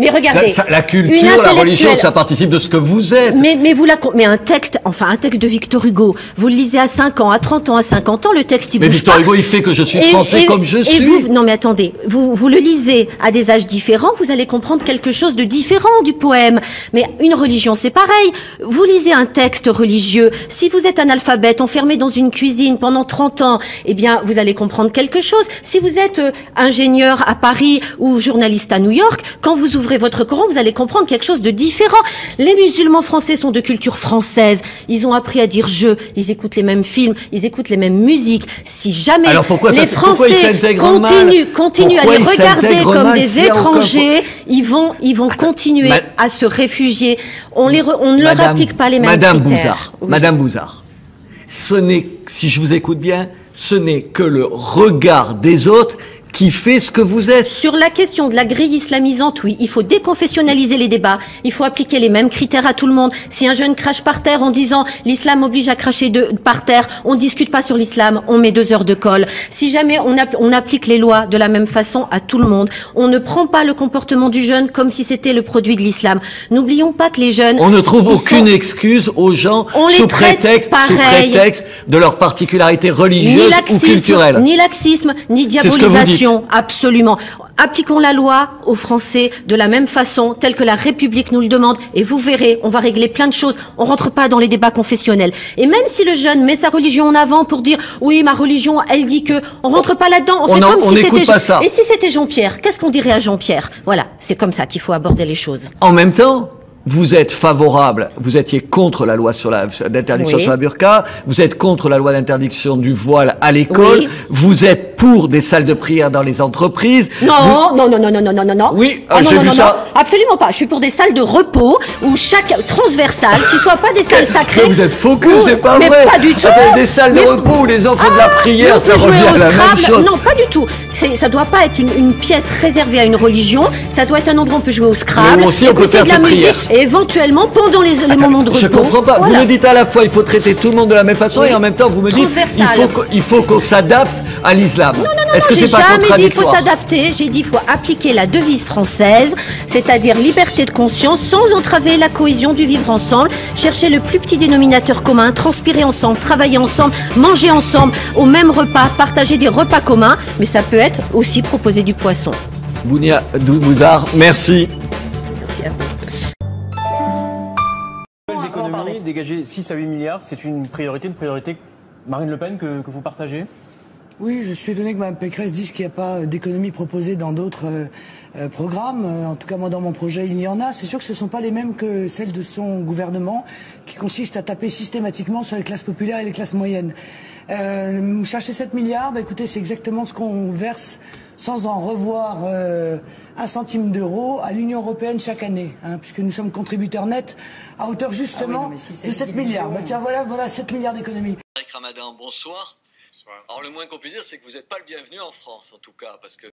regardez. La culture, la religion, ça participe de ce que vous êtes. Mais un texte de Victor Hugo, vous le lisez à 5 ans, à 30 ans, à 50 ans, le texte, il bouge pas. Mais Victor Hugo, il fait que je suis français comme je suis. Non, mais attendez. Vous le lisez à des âges différents, vous allez comprendre quelque chose de différent du poème. Mais une religion, c'est pareil. Vous lisez un texte religieux. Si vous êtes analphabète, enfermé dans une cuisine pendant 30 ans, eh bien, vous allez comprendre quelque chose. Si vous êtes ingénieur à Paris ou journaliste à New York, quand vous ouvrez votre Coran, vous allez comprendre quelque chose de différent. Les musulmans français sont de culture française. Ils ont appris à dire je. Ils écoutent les mêmes films. Ils écoutent les mêmes musiques. Si jamais les Français continuent à les regarder comme des étrangers, ils vont continuer à se réfugier. On ne leur applique pas les mêmes critères. Madame Bouzard, si je vous écoute bien, ce n'est que le regard des autres qui fait ce que vous êtes. Sur la question de la grille islamisante, oui, il faut déconfessionnaliser les débats. Il faut appliquer les mêmes critères à tout le monde. Si un jeune crache par terre en disant l'islam oblige à cracher par terre, on discute pas sur l'islam, on met 2 heures de colle. Si jamais on applique les lois de la même façon à tout le monde, on ne prend pas le comportement du jeune comme si c'était le produit de l'islam. N'oublions pas que les jeunes... On ne trouve aucune excuse aux gens sous prétexte de leur particularité religieuse ou culturelle. Ni laxisme, ni diabolisation. Absolument. Appliquons la loi aux Français de la même façon, telle que la République nous le demande, et vous verrez, on va régler plein de choses. On rentre pas dans les débats confessionnels. Et même si le jeune met sa religion en avant pour dire oui, ma religion, elle dit que, on rentre pas là-dedans. On fait comme si c'était. Et si c'était Jean-Pierre, qu'est-ce qu'on dirait à Jean-Pierre? Voilà, c'est comme ça qu'il faut aborder les choses. En même temps, vous êtes favorable, vous étiez contre la loi d'interdiction sur la burqa, vous êtes contre la loi d'interdiction du voile à l'école, vous êtes pour des salles de prière dans les entreprises. Non. Oui, j'ai vu ça. Absolument pas. Je suis pour des salles de repos où chaque transversale, qui soient pas des salles sacrées. Mais vous êtes faux que c'est pas vrai. Pas du tout. Des salles de repos où les enfants de la prière, ça revient à la même chose. Non, pas du tout. Ça doit pas être une pièce réservée à une religion. Ça doit être un endroit où on peut jouer au Scrabble. Mais aussi on peut faire ses prières. Et éventuellement pendant les moments de repos. Je comprends pas. Voilà. Vous me dites à la fois il faut traiter tout le monde de la même façon et en même temps vous me dites il faut qu'on s'adapte à l'islam. Non, est-ce que c'est pas contradictoire? J'ai jamais dit il faut s'adapter. J'ai dit il faut appliquer la devise française, c'est-à-dire liberté de conscience sans entraver la cohésion du vivre ensemble, chercher le plus petit dénominateur commun, transpirer ensemble, travailler ensemble, manger ensemble au même repas, partager des repas communs, mais ça peut être aussi proposer du poisson. Dounia Bouzard, merci. Merci à vous. d'économie, dégager 6 à 8 milliards, c'est une priorité Marine Le Pen que vous partagez? Oui, je suis étonné que Mme Pécresse dise qu'il n'y a pas d'économie proposée dans d'autres programmes. En tout cas, moi, dans mon projet, il y en a. C'est sûr que ce ne sont pas les mêmes que celles de son gouvernement, qui consistent à taper systématiquement sur les classes populaires et les classes moyennes. Chercher 7 milliards, écoutez, c'est exactement ce qu'on verse sans en revoir 1 centime d'euro à l'Union européenne chaque année, puisque nous sommes contributeurs nets à hauteur justement de 7 milliards. Tiens, voilà 7 milliards d'économies. Ramadan, bonsoir. Alors le moins qu'on puisse dire, c'est que vous n'êtes pas le bienvenu en France, en tout cas, parce que